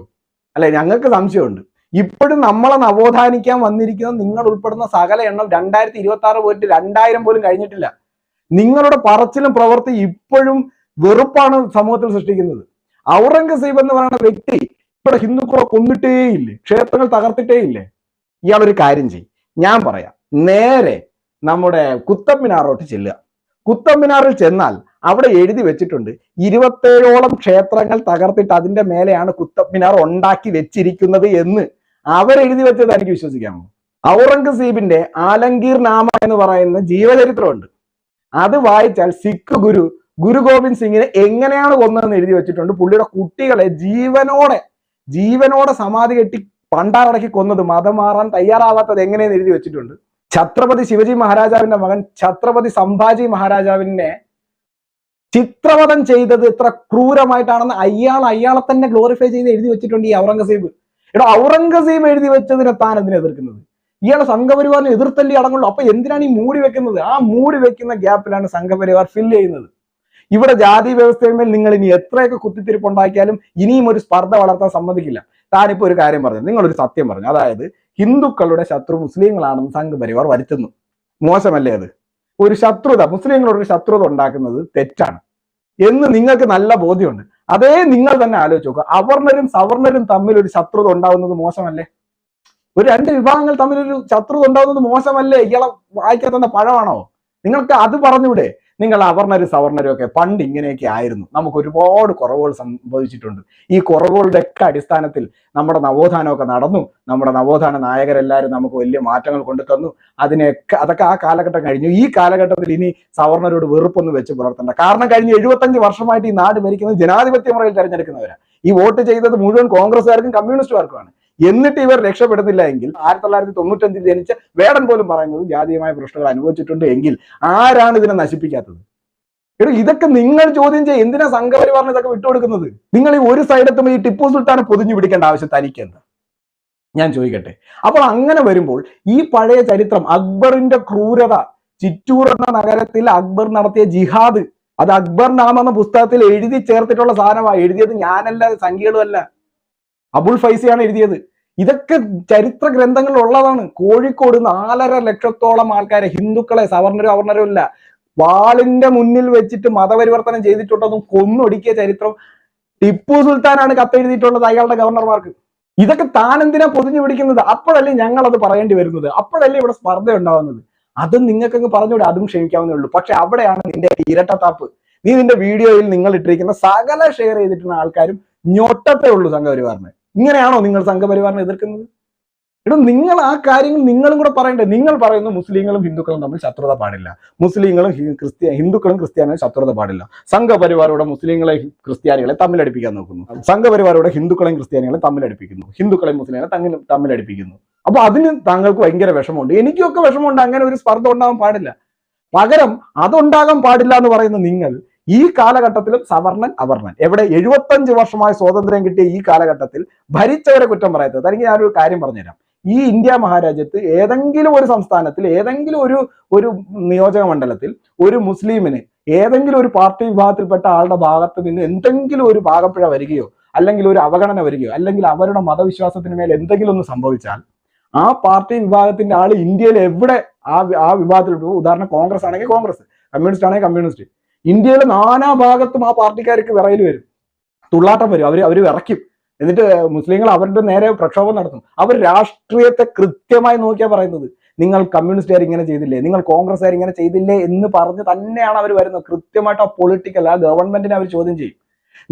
അല്ലെ, ഞങ്ങൾക്ക് സംശയമുണ്ട്. ഇപ്പോഴും നമ്മളെ നവോത്ഥാനിക്കാൻ വന്നിരിക്കുന്ന നിങ്ങൾ ഉൾപ്പെടുന്ന സകല എണ്ണം 2026 പോയിട്ട് 2000 പോലും കഴിഞ്ഞിട്ടില്ല. നിങ്ങളുടെ പറച്ചിലും പ്രവൃത്തി ഇപ്പോഴും വെറുപ്പാണ് സമൂഹത്തിൽ സൃഷ്ടിക്കുന്നത്. ഔറംഗസീബ് എന്ന് പറയുന്ന വ്യക്തി ഇവിടെ ഹിന്ദുക്കളെ കൊന്നിട്ടേയില്ലേ, ക്ഷേത്രങ്ങൾ തകർത്തിട്ടേയില്ലേ. ഇയാളൊരു കാര്യം ചെയ്യും, ഞാൻ പറയാം, നേരെ നമ്മുടെ കുത്തബ് മിനാറോട്ട് ചെല്ലുക. കുത്തബ് മിനാറിൽ ചെന്നാൽ അവിടെ എഴുതി വെച്ചിട്ടുണ്ട് 27ഓളം ക്ഷേത്രങ്ങൾ തകർത്തിട്ട് അതിന്റെ മേലെയാണ് കുത്തബ് മിനാർ ഉണ്ടാക്കി വെച്ചിരിക്കുന്നത് എന്ന്. അവരെഴുതി വെച്ചത് എനിക്ക് വിശ്വസിക്കാമോ? ഔറംഗസീബിന്റെ ആലംഗീർ നാമ എന്ന് പറയുന്ന ജീവചരിത്രമുണ്ട്. അത് വായിച്ചാൽ സിഖ് ഗുരു ഗോവിന്ദ് സിംഗിനെ എങ്ങനെയാണ് കൊന്നതെന്ന് എഴുതി വെച്ചിട്ടുണ്ട്. പുള്ളിയുടെ കുട്ടികളെ ജീവനോടെ സമാധി കെട്ടി പണ്ടാറടക്കി കൊന്നത്, മതം മാറാൻ തയ്യാറാവാത്തത് എങ്ങനെയെന്ന് എഴുതി വെച്ചിട്ടുണ്ട്. ഛത്രപതി ശിവജി മഹാരാജാവിന്റെ മകൻ ഛത്രപതി സംഭാജി മഹാരാജാവിനെ ചിത്രവധം ചെയ്തത് എത്ര ക്രൂരമായിട്ടാണെന്ന് അയാളെ തന്നെ ഗ്ലോറിഫൈ ചെയ്ത് എഴുതി വെച്ചിട്ടുണ്ട് ഈ ഔറംഗസീബ്. ഔറംഗസീബ് എഴുതി വെച്ചതിനെ താൻ എന്തിനാ എതിർക്കുന്നത്? ഇയാളെ സംഘപരിവാറിനെ എതിർത്തല്ലേ അടങ്ങുള്ളൂ. അപ്പൊ എന്തിനാണ് ഈ മൂടി വെക്കുന്നത്? ആ മൂടി വെക്കുന്ന ഗ്യാപ്പിലാണ് സംഘപരിവാർ ഫില്ല് ചെയ്യുന്നത്. ഇവിടെ ജാതി വ്യവസ്ഥയിൽ നിങ്ങൾ ഇനി എത്രയൊക്കെ കുത്തിത്തിരിപ്പുണ്ടാക്കിയാലും ഇനിയും ഒരു സ്പർദ്ധ വളർത്താൻ സമ്മതിക്കില്ല. താനിപ്പോ ഒരു കാര്യം പറഞ്ഞു, നിങ്ങളൊരു സത്യം പറഞ്ഞു, അതായത് ഹിന്ദുക്കളുടെ ശത്രു മുസ്ലിങ്ങളാണെന്ന് സംഘപരിവാർ വരുത്തുന്നു. മോശമല്ലേ അത്? ഒരു ശത്രുത, മുസ്ലിങ്ങളോടൊരു ശത്രുത ഉണ്ടാക്കുന്നത് തെറ്റാണ് എന്ന് നിങ്ങൾക്ക് നല്ല ബോധ്യമുണ്ട്. അതേ നിങ്ങൾ തന്നെ ആലോചിച്ച് നോക്കുക, അവർണരും സവർണരും തമ്മിൽ ഒരു ശത്രുത ഉണ്ടാവുന്നത് മോശമല്ലേ? ഒരു രണ്ട് വിഭാഗങ്ങൾ തമ്മിലൊരു ശത്രുത ഉണ്ടാവുന്നത് മോശമല്ലേ? ഇയാളെ വായിക്കാത്ത പഴമാണോ? നിങ്ങൾക്ക് അത് പറഞ്ഞൂടെ? നിങ്ങൾ അവർണരും സവർണരും ഒക്കെ പണ്ട് ഇങ്ങനെയൊക്കെ ആയിരുന്നു, നമുക്ക് ഒരുപാട് കുറവുകൾ സംഭവിച്ചിട്ടുണ്ട്. ഈ കുറവുകളുടെ ഒക്കെ അടിസ്ഥാനത്തിൽ നമ്മുടെ നവോത്ഥാനമൊക്കെ നടന്നു, നമ്മുടെ നവോത്ഥാന നായകരെല്ലാവരും നമുക്ക് വലിയ മാറ്റങ്ങൾ കൊണ്ടുതന്നു. അതൊക്കെ ആ കാലഘട്ടം കഴിഞ്ഞു. ഈ കാലഘട്ടത്തിൽ ഇനി സവർണരോട് വെറുപ്പൊന്നും വെച്ച് പുലർത്തണ്ട. കാരണം കഴിഞ്ഞ 75 വർഷമായിട്ട് ഈ നാട് ഭരിക്കുന്നത് ജനാധിപത്യ മുറയിൽ തെരഞ്ഞെടുക്കുന്നവരാണ്. ഈ വോട്ട് ചെയ്തത് മുഴുവൻ കോൺഗ്രസ്സുകാർക്കും കമ്മ്യൂണിസ്റ്റുകാർക്കുമാണ്. എന്നിട്ട് ഇവർ രക്ഷപ്പെടുന്നില്ല എങ്കിൽ 1995 ജനിച്ച വേടൻ പോലും പറയുന്നത് ജാതീയമായ പ്രശ്നങ്ങൾ അനുഭവിച്ചിട്ടുണ്ട് എങ്കിൽ ആരാണ് ഇതിനെ നശിപ്പിക്കാത്തത്? ഇതൊക്കെ നിങ്ങൾ ചോദ്യം ചെയ്യും. എന്തിനാ സംഘപരിവാറിന് ഇതൊക്കെ വിട്ടുകൊടുക്കുന്നത്? നിങ്ങൾ ഈ ഒരു സൈഡത്തും ഈ ടിപ്പു സുൽത്താനെ പൊതിഞ്ഞു പിടിക്കേണ്ട ആവശ്യം തനിക്ക് എന്താ? ഞാൻ ചോദിക്കട്ടെ. അപ്പോൾ അങ്ങനെ വരുമ്പോൾ ഈ പഴയ ചരിത്രം, അക്ബറിന്റെ ക്രൂരത, ചിറ്റൂർ എന്ന നഗരത്തിൽ അക്ബർ നടത്തിയ ജിഹാദ്, അത് അക്ബർ നാമ എന്ന പുസ്തകത്തിൽ എഴുതി ചേർത്തിട്ടുള്ള സാധനമാണ്. എഴുതിയത് ഞാനല്ല, സംഖ്യകളും അല്ല, അബുൾ ഫൈസിയാണ് എഴുതിയത്. ഇതൊക്കെ ചരിത്ര ഗ്രന്ഥങ്ങളിൽ ഉള്ളതാണ്. കോഴിക്കോട് 4.5 ലക്ഷത്തോളം ആൾക്കാരെ, ഹിന്ദുക്കളെ, സവർണരും അവർണരും ഇല്ല, വാളിന്റെ മുന്നിൽ വെച്ചിട്ട് മതപരിവർത്തനം ചെയ്തിട്ടുള്ളതും കൊന്നൊടുക്കിയ ചരിത്രം ടിപ്പു സുൽത്താനാണ് കത്തെഴുതിയിട്ടുള്ളത് അയാളുടെ ഗവർണർമാർക്ക്. ഇതൊക്കെ താൻ എന്തിനാ പൊതിഞ്ഞു പിടിക്കുന്നത്? അപ്പോഴല്ലേ ഞങ്ങൾ അത് പറയേണ്ടി വരുന്നത്, അപ്പോഴല്ലേ ഇവിടെ സ്പർദ്ധ ഉണ്ടാവുന്നത്. അതും നിങ്ങൾക്കങ്ങ് പറഞ്ഞൂടെ, അതും ക്ഷമിക്കാവുന്നേ ഉള്ളൂ. പക്ഷെ അവിടെയാണ് നിന്റെ ഇരട്ടത്താപ്പ്. നീ നിന്റെ വീഡിയോയിൽ നിങ്ങൾ ഇട്ടിരിക്കുന്ന സകല ഷെയർ ചെയ്തിട്ടുള്ള ആൾക്കാരും ഞൊട്ടത്തേ ഉള്ളൂ സംഘപരിവാറിന്. ഇങ്ങനെയാണോ നിങ്ങൾ സംഘപരിവാറിനെ എതിർക്കുന്നത്? നിങ്ങൾ ആ കാര്യങ്ങൾ നിങ്ങളും കൂടെ പറയണ്ടേ? നിങ്ങൾ പറയുന്നു മുസ്ലിങ്ങളും ഹിന്ദുക്കളും തമ്മിൽ ശത്രുത പാടില്ല, മുസ്ലിങ്ങളും ഹിന്ദുക്കളും ക്രിസ്ത്യാനികളും ശത്രുത പാടില്ല. സംഘപരിവാരോടെ മുസ്ലിങ്ങളെ ക്രിസ്ത്യാനികളെ തമ്മിലടിപ്പിക്കാൻ നോക്കുന്നു, സംഘപരിവാരോടെ ഹിന്ദുക്കളെയും ക്രിസ്ത്യാനികളെ തമ്മിലടിപ്പിക്കുന്നു, ഹിന്ദുക്കളെയും മുസ്ലിങ്ങളെ തമ്മിലടിപ്പിക്കുന്നു. അപ്പൊ അതിന് താങ്കൾക്ക് ഭയങ്കര വിഷമമുണ്ട്, എനിക്കൊക്കെ വിഷമമുണ്ട്. അങ്ങനെ ഒരു സ്പർദ്ധ ഉണ്ടാകാൻ പാടില്ല. പകരം അതുണ്ടാകാൻ പാടില്ല എന്ന് പറയുന്ന നിങ്ങൾ ഈ കാലഘട്ടത്തിലും സവർണൻ അവർണൻ എവിടെ? 75 വർഷമായി സ്വാതന്ത്ര്യം കിട്ടിയ ഈ കാലഘട്ടത്തിൽ ഭരിച്ചവരെ കുറ്റം പറയത്തത്. തനിക്ക് ഞാനൊരു കാര്യം പറഞ്ഞുതരാം. ഈ ഇന്ത്യ മഹാരാജ്യത്ത് ഏതെങ്കിലും ഒരു സംസ്ഥാനത്തിൽ, ഏതെങ്കിലും ഒരു നിയോജക മണ്ഡലത്തിൽ ഒരു മുസ്ലിമിന് ഏതെങ്കിലും ഒരു പാർട്ടി വിഭാഗത്തിൽപ്പെട്ട ആളുടെ ഭാഗത്ത് നിന്ന് എന്തെങ്കിലും ഒരു പാകപ്പിഴ വരികയോ അല്ലെങ്കിൽ ഒരു അവഗണന വരികയോ അല്ലെങ്കിൽ അവരുടെ മതവിശ്വാസത്തിന് മേൽ എന്തെങ്കിലും ഒന്ന് സംഭവിച്ചാൽ ആ പാർട്ടി വിഭാഗത്തിന്റെ ആൾ ഇന്ത്യയിൽ എവിടെ ആ വിഭാഗത്തിൽ, ഉദാഹരണം കോൺഗ്രസ് ആണെങ്കിൽ കോൺഗ്രസ്, കമ്മ്യൂണിസ്റ്റ് ആണെങ്കിൽ കമ്മ്യൂണിസ്റ്റ്, ഇന്ത്യയിലെ നാനാ ഭാഗത്തും ആ പാർട്ടിക്കാർക്ക് വിറയിൽ വരും, തുള്ളാട്ടം വരും, അവർ വിറയ്ക്കും. എന്നിട്ട് മുസ്ലിങ്ങൾ അവരുടെ നേരെ പ്രക്ഷോഭം നടത്തും. അവർ രാഷ്ട്രീയത്തെ കൃത്യമായി നോക്കിയാ പറയുന്നത്. നിങ്ങൾ കമ്മ്യൂണിസ്റ്റുകാർ ഇങ്ങനെ ചെയ്തില്ലേ, നിങ്ങൾ കോൺഗ്രസ്സുകാർ ഇങ്ങനെ ചെയ്തില്ലേ എന്ന് പറഞ്ഞ് തന്നെയാണ് അവർ വരുന്നത്. കൃത്യമായിട്ട് ആ പൊളിറ്റിക്കൽ, ആ ഗവൺമെന്റിനെ അവർ ചോദ്യം ചെയ്യും.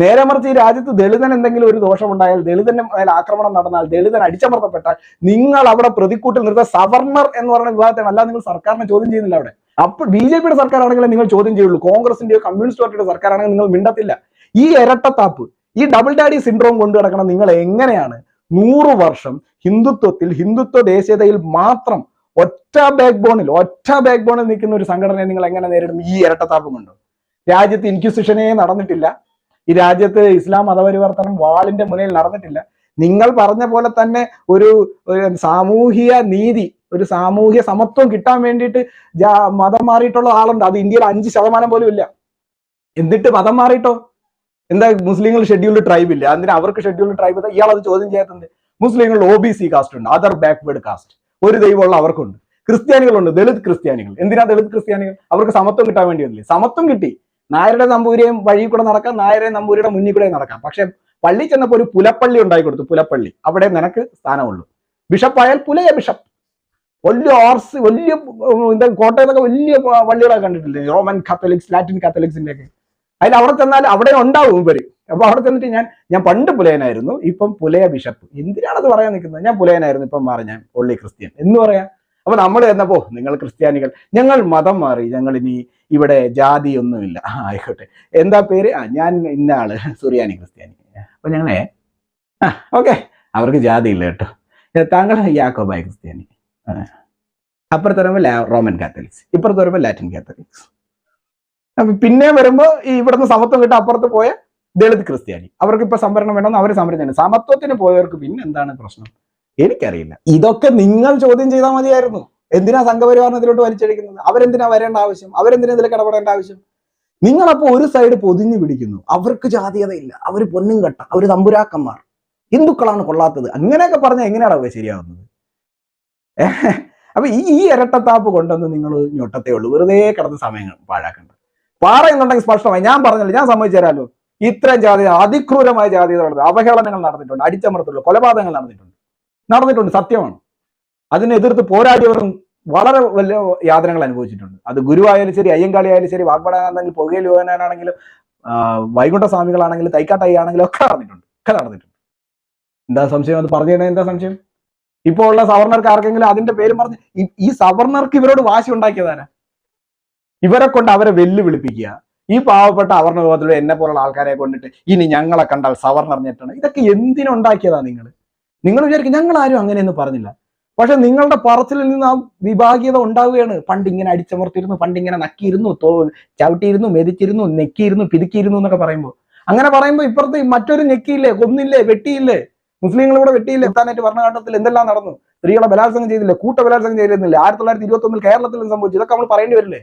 നേരെ മറിച്ച് ഈ രാജ്യത്ത് ദളിതൻ എന്തെങ്കിലും ഒരു ദോഷമുണ്ടായാൽ, ദളിതന്റെ മേൽ ആക്രമണം നടന്നാൽ, ദളിതൻ അടിച്ചമർത്തപ്പെട്ടാൽ നിങ്ങൾ അവിടെ പ്രതിക്കൂട്ടിൽ നിർത്തുക സവർണർ എന്ന് പറയുന്ന വിഭാഗത്തെയാണ്, അല്ലാതെ നിങ്ങൾ സർക്കാരിനെ ചോദ്യം ചെയ്യുന്നില്ല അവിടെ. അപ്പോൾ BJPയുടെ സർക്കാരാണെങ്കിലും നിങ്ങൾ ചോദ്യം ചെയ്യുള്ളൂ, കോൺഗ്രസിന്റെയോ കമ്മ്യൂണിസ്റ്റ് പാർട്ടിയുടെ സർക്കാരാണെങ്കിൽ നിങ്ങൾ മിണ്ടത്തില്ല. ഈ ഇരട്ടത്താപ്പ്, ഈ ഡബിൾ ഡാഡി സിൻഡ്രോം കൊണ്ടു കിടക്കണം. നിങ്ങൾ എങ്ങനെയാണ് 100 വർഷം ഹിന്ദുത്വത്തിൽ, ഹിന്ദുത്വ ദേശീയതയിൽ മാത്രം ഒറ്റ ബാക്ക് ബോണിൽ നിൽക്കുന്ന ഒരു സംഘടനയെ നിങ്ങൾ എങ്ങനെ നേരിടും? ഈ ഇരട്ടത്താപ്പ് കൊണ്ട്. രാജ്യത്ത് ഇൻക്വിസിഷനേ നടന്നിട്ടില്ല, ഈ രാജ്യത്ത് ഇസ്ലാം മതപരിവർത്തനം വാളിന്റെ മുന്നിൽ നടന്നിട്ടില്ല. നിങ്ങൾ പറഞ്ഞ പോലെ തന്നെ ഒരു സാമൂഹിക നീതി ഒരു സാമൂഹ്യ സമത്വം കിട്ടാൻ വേണ്ടിയിട്ട് മതം മാറിയിട്ടുള്ള ആളുണ്ട്. അത് ഇന്ത്യയിൽ 5% പോലും ഇല്ല. എന്നിട്ട് മതം മാറിയിട്ടോ എന്താ? മുസ്ലിങ്ങൾ ഷെഡ്യൂൾഡ് ട്രൈബ് ഇല്ല, അതിന് അവർക്ക് ഷെഡ്യൂൾഡ് ട്രൈബ് ഇയാൾ അത് ചോദ്യം ചെയ്യാത്തത്. മുസ്ലിങ്ങൾ OBC കാസ്റ്റ് ഉണ്ട്, അതർ ബാക്ക്വേർഡ് കാസ്റ്റ്, ഒരു ദൈവമുള്ള അവർക്കുണ്ട്. ക്രിസ്ത്യാനികളുണ്ട്, ദളിത് ക്രിസ്ത്യാനികൾ. എന്തിനാ ദളിത് ക്രിസ്ത്യാനികൾ? അവർക്ക് സമത്വം കിട്ടാൻ വേണ്ടി വന്നില്ലേ? സമത്വം കിട്ടി. നായരുടെ നമ്പൂരിയും വഴി കൂടെ നടക്കാം, നായരെ നമ്പൂരിയുടെ മുന്നിൽ കൂടെ നടക്കാം. പക്ഷെ പള്ളി ചെന്നപ്പോൾ ഒരു പുലപ്പള്ളി ഉണ്ടായി കൊടുത്തു. പുലപ്പള്ളി, അവിടെ നിനക്ക് സ്ഥാനമുള്ളൂ. ബിഷപ്പായാൽ പുലയ ബിഷപ്പ്. വലിയ ആർസ്, വലിയ കോട്ടയത്തൊക്കെ വലിയ പള്ളികളൊക്കെ കണ്ടിട്ടില്ലേ? റോമൻ കാത്തലിക്സ്, ലാറ്റിൻ കാത്തലിക്സിന്റെ ഒക്കെ. അതിൽ അവിടെ ചെന്നാൽ അവിടെ ഉണ്ടാവും ഇവര്. അപ്പൊ അവിടെ ചെന്നിട്ട് ഞാൻ പണ്ട് പുലയനായിരുന്നു, ഇപ്പം പുലയ ബിഷപ്പ്. എന്തിനാണത് പറയാൻ നിൽക്കുന്നത്? ഞാൻ പുലയനായിരുന്നു, ഇപ്പം മാറി ഞാൻ ഒള്ളി ക്രിസ്ത്യൻ എന്ന് പറയാം. അപ്പൊ നമ്മൾ ചെന്നപ്പോ നിങ്ങൾ ക്രിസ്ത്യാനികൾ, ഞങ്ങൾ മതം മാറി, ഞങ്ങൾ ഇനി ഇവിടെ ജാതി ഒന്നുമില്ല. ആയിക്കോട്ടെ, എന്താ പേര്? ഞാൻ ഇന്ന ആള് സുറിയാനി ക്രിസ്ത്യാനി. അപ്പൊ ഞങ്ങളെ ഓക്കെ, അവർക്ക് ജാതി ഇല്ല കേട്ടോ. താങ്കൾ യാക്കോബായ ക്രിസ്ത്യാനി. അപ്പുറത്ത് വരുമ്പോൾ റോമൻ കാത്തലിക്സ്, ഇപ്പുറത്ത് വരുമ്പോൾ ലാറ്റിൻ കാത്തലിക്സ്. അപ്പൊ പിന്നെ വരുമ്പോ ഈ ഇവിടുന്ന് സമത്വം കിട്ടാൻ അപ്പുറത്ത് പോയ ദളിത് ക്രിസ്ത്യാനി. അവർക്ക് ഇപ്പൊ സംവരണം വേണമെന്ന് അവർ സമരം ചെയ്യുന്നത്. സമത്വത്തിന് പോയവർക്ക് പിന്നെ എന്താണ് പ്രശ്നം? എനിക്കറിയില്ല. ഇതൊക്കെ നിങ്ങൾ ചോദ്യം ചെയ്താൽ മതിയായിരുന്നു. എന്തിനാ സംഘപരിവാറിനത്തിലോട്ട് വലിച്ചടിക്കുന്നത്? അവരെന്തിനാ വരേണ്ട ആവശ്യം? അവരെന്തിനാ ഇതിലേക്ക് ഇടപെടേണ്ട ആവശ്യം? നിങ്ങളപ്പോ ഒരു സൈഡ് പൊതിഞ്ഞു പിടിക്കുന്നു, അവർക്ക് ജാതീയതയില്ല, അവർ പൊന്നും കെട്ട, അവർ തമ്പുരാക്കന്മാർ, ഹിന്ദുക്കളാണ് കൊള്ളാത്തത്, അങ്ങനെയൊക്കെ പറഞ്ഞാൽ എങ്ങനെയാണോ ശരിയാവുന്നത്? അപ്പൊ ഈ ഇരട്ടത്താപ്പ് കൊണ്ടൊന്ന് നിങ്ങൾ ഞൊട്ടത്തേ ഉള്ളൂ. വെറുതെ കിടന്ന് സമയം പാഴാക്കണ്ട. പറയുന്നുണ്ടെങ്കിൽ സ്പഷ്ടമായി ഞാൻ പറഞ്ഞില്ല, ഞാൻ സമ്മതിച്ചു തരാമല്ലോ. ഇത്രയും ജാതീയത, അതിക്രൂരമായ ജാതീയത നടന്നത്, അവഹേളനങ്ങൾ നടന്നിട്ടുണ്ട്, അടിച്ചമർത്തുള്ള കൊലപാതകങ്ങൾ നടന്നിട്ടുണ്ട്, സത്യമാണ്. അതിനെതിർത്ത് പോരാടിയവരും വളരെ വലിയ യാതനകൾ അനുഭവിച്ചിട്ടുണ്ട്. അത് ഗുരുവായാലും ശരി, അയ്യങ്കാളി ആയാലും ശരി, വാഗ്ബടാണെങ്കിലും, പുകയിൽ യോഹനാനാണെങ്കിലും, വൈകുണ്ഠസ്വാമികളാണെങ്കിലും, തൈക്കാട്ടയ്യ ആണെങ്കിലും ഒക്കെ നടന്നിട്ടുണ്ട്. എന്താ സംശയം? അത് പറഞ്ഞു കഴിഞ്ഞാൽ എന്താ സംശയം? ഇപ്പോൾ ഉള്ള സവർണർക്ക് ആർക്കെങ്കിലും അതിന്റെ പേരും പറഞ്ഞ് ഈ സവർണർക്ക് ഇവരോട് വാശി ഉണ്ടാക്കിയതാരാ? ഇവരെ കൊണ്ട് അവരെ വെല്ലുവിളിപ്പിക്കുക. ഈ പാവപ്പെട്ട അവർണ വിഭാഗത്തിലൂടെ എന്നെ പോലുള്ള ആൾക്കാരെ കൊണ്ടിട്ട് ഇനി ഞങ്ങളെ കണ്ടാൽ സവർണർ ഞെട്ടണം. ഇതൊക്കെ എന്തിനുണ്ടാക്കിയതാ? നിങ്ങൾ വിചാരിക്കും ഞങ്ങൾ ആരും അങ്ങനെയൊന്നും പറഞ്ഞില്ല. പക്ഷെ നിങ്ങളുടെ പറച്ചിലിൽ നിന്ന് ആ വിഭാഗീയത ഉണ്ടാവുകയാണ്. പണ്ട് ഇങ്ങനെ അടിച്ചമർത്തിയിരുന്നു, പണ്ട് ഇങ്ങനെ നക്കിയിരുന്നു, ചവിട്ടിയിരുന്നു, മെതിച്ചിരുന്നു, നെക്കിയിരുന്നു, പിതുക്കിയിരുന്നു എന്നൊക്കെ പറയുമ്പോൾ, അങ്ങനെ പറയുമ്പോൾ ഇപ്പുറത്ത് മറ്റൊരു നെക്കിയില്ലേ, കൊന്നില്ലേ, വെട്ടിയില്ലേ? മുസ്ലിങ്ങൾ കൂടെ വെട്ടിയില്ലേ? എത്താനായിട്ട് ഭരണഘട്ടത്തിൽ എന്തെല്ലാം നടന്നു? സ്ത്രീകളെ ബലാത്സംഗം ചെയ്തില്ലേ? കൂട്ടബലാത്സംഗം ചെയ്തിരുന്നില്ലേ? 1921 കേരളത്തിൽ സംഭവിച്ചു. ഇതൊക്കെ നമ്മൾ പറയേണ്ടി വരില്ലേ?